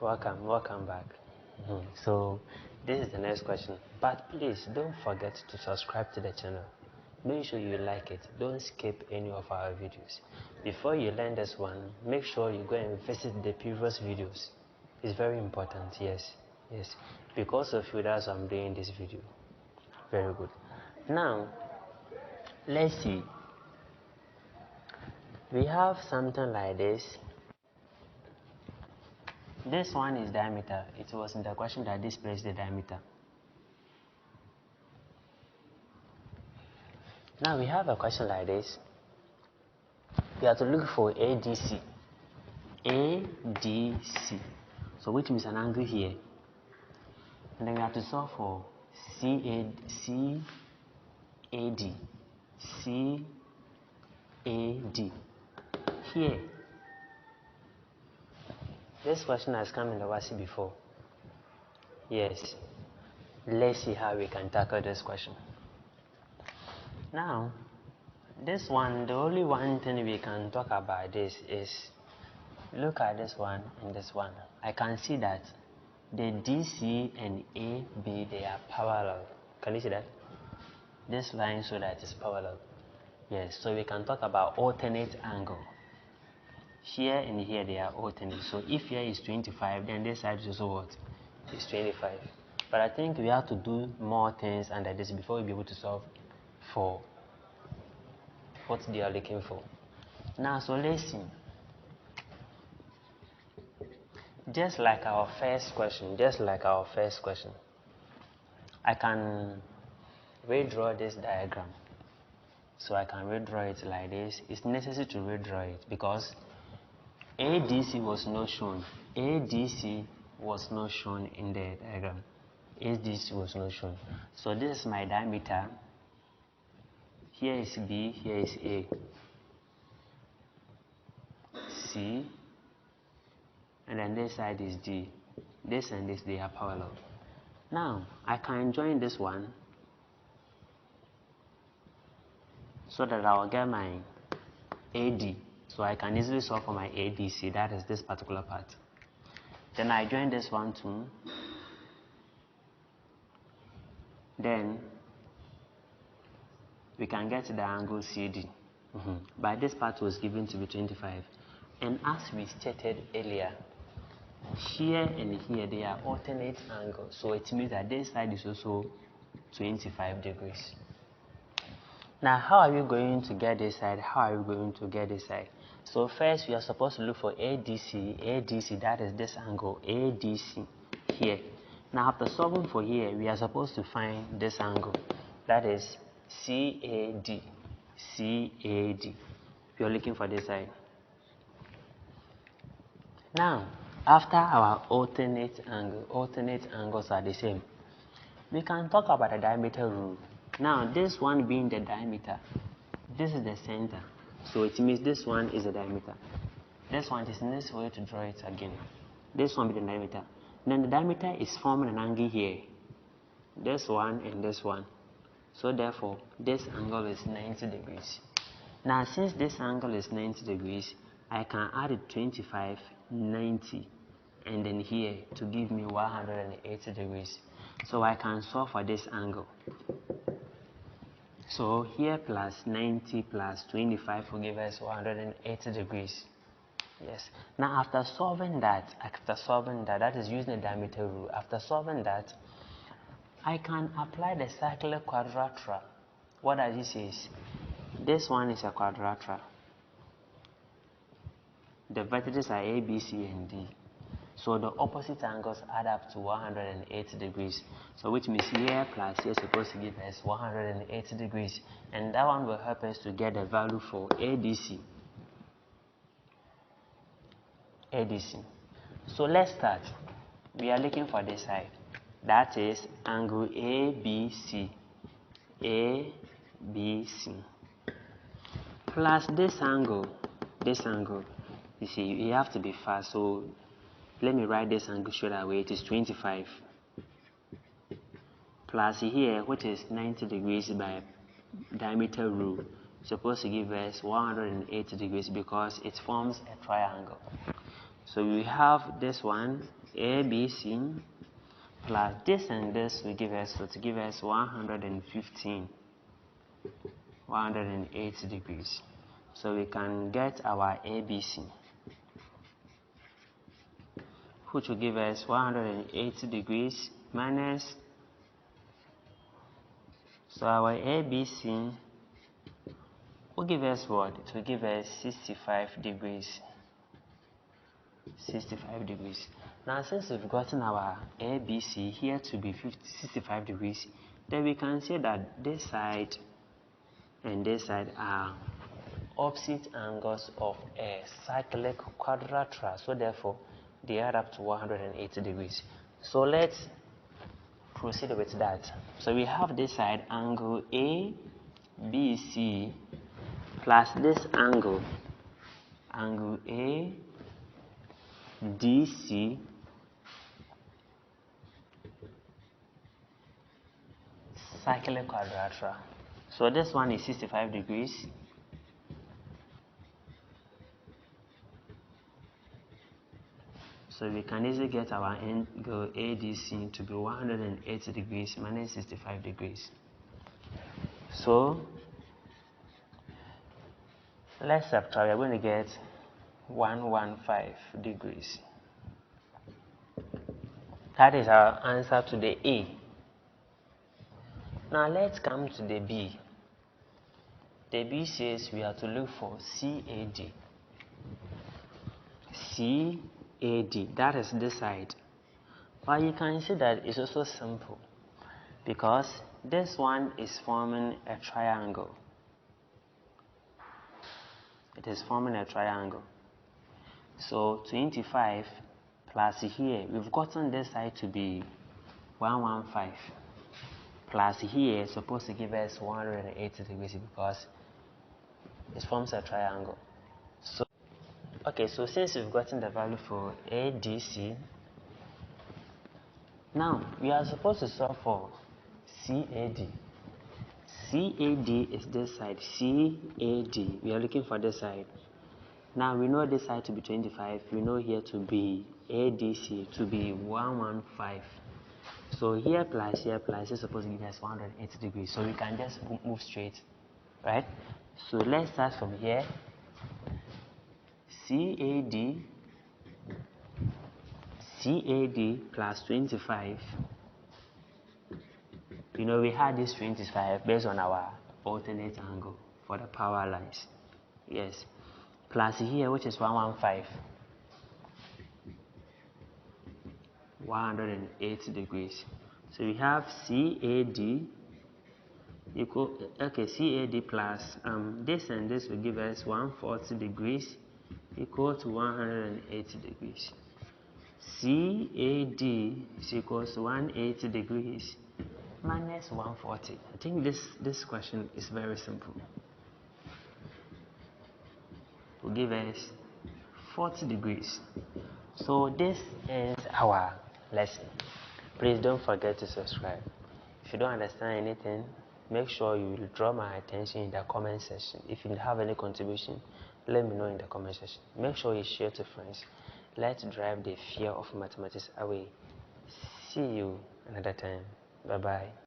Welcome back. So this is the next question, but please don't forget to subscribe to the channel. Make sure you like it. Don't skip any of our videos. Before you learn this one, make sure you go and visit the previous videos. It's very important. Yes, because of you, that's why I'm doing this video. Very good. Now let's see. We have something like this. This one is diameter. It was in the question that displays the diameter. Now we have a question like this. We have to look for ADC. ADC. So which means an angle here. And then we have to solve for CAD. CAD. Here. This question has come in the WASI before. Yes. Let's see how we can tackle this question. Now, this one, the only one thing we can talk about this is, look at this one and this one. I can see that the DC and AB, they are parallel. Can you see that? This line so that it's parallel. Yes, so we can talk about alternate angle. Here and here they are alternate. So if here is 25, then this side is also what? It's 25. But I think we have to do more things under this before we'll be able to solve for what they are looking for. Now, so let's see. Just like our first question, I can redraw this diagram. So I can redraw it like this. It's necessary to redraw it because ADC was not shown. ADC was not shown in the diagram. ADC was not shown. So this is my diameter. Here is B, here is A. C. And then this side is D. This and this, they are parallel. Now, I can join this one so that I will get my AD. So I can easily solve for my ADC, that is this particular part. Then I join this one too. Then we can get the angle CD. But this part was given to be 25. And as we stated earlier, here and here they are alternate angles. So it means that this side is also 25 degrees. Now, how are we going to get this side? How are we going to get this side? So first, we are supposed to look for ADC. ADC, that is this angle, ADC, here. Now, after solving for here, we are supposed to find this angle, that is CAD. CAD. We are looking for this side. Now, after our alternate angles are the same, we can talk about the diameter rule. Now, this one being the diameter, this is the center. So it means this one is the diameter. This one is necessary to draw it again. This one be the diameter. Then the diameter is forming an angle here. This one and this one. So therefore, this angle is 90 degrees. Now, since this angle is 90 degrees, I can add it 25, 90, and then here to give me 180 degrees. So I can solve for this angle. So here plus 90 plus 25 will give us 180 degrees. Yes. Now after solving that, that is using the diameter rule. After solving that, I can apply the cyclic quadrilateral. What does it say? This one is a quadrilateral. The vertices are A, B, C, and D. So the opposite angles add up to 180 degrees. So which means here plus here is supposed to give us 180 degrees. And that one will help us to get the value for ADC. ADC. So let's start. We are looking for this side. That is angle ABC. ABC. Plus this angle. You see, you have to be fast. So let me write this angle straight away. It is 25. Plus here, which is 90 degrees by diameter rule, supposed to give us 180 degrees because it forms a triangle. So we have this one ABC plus this and this will give us 108 degrees. So we can get our ABC, which will give us 180 degrees minus, so our ABC will give us what? It will give us 65 degrees. 65 degrees. Now since we've gotten our ABC here to be 65 degrees, then we can say that this side and this side are opposite angles of a cyclic quadrilateral, so therefore they add up to 180 degrees. So let's proceed with that. So we have this side angle ABC plus this angle ADC cyclic quadrilateral. So this one is 65 degrees. So we can easily get our angle ADC to be 180 degrees minus 65 degrees. So let's subtract. We're going to get 115 degrees. That is our answer to the A. Now let's come to the B. The B says we have to look for CAD. CAD, that is this side. But you can see that it's also simple because this one is forming a triangle. It is forming a triangle. So 25 plus here, we've gotten this side to be 115. Plus here is supposed to give us 180 degrees because it forms a triangle. So, okay, so since we've gotten the value for ADC, now we are supposed to solve for CAD. CAD is this side. CAD, we are looking for this side. Now we know this side to be 25. We know here to be ADC to be 115. So here plus is supposed to give us 180 degrees. So we can just move straight, right? So let's start from here. CAD plus 25. You know, we had this 25 based on our alternate angle for the power lines. Yes. Plus here, which is 115. 180 degrees. So we have CAD equal, okay, CAD plus this and this will give us 140 degrees equal to 180 degrees. CAD is equals to 180 degrees minus 140. I think this question is very simple. Will give us 40 degrees. So this ends our lesson. Please don't forget to subscribe. If you don't understand anything, make sure you draw my attention in the comment section. If you have any contribution, let me know in the comment section. Make sure you share to friends. Let's drive the fear of mathematics away. See you another time. Bye bye.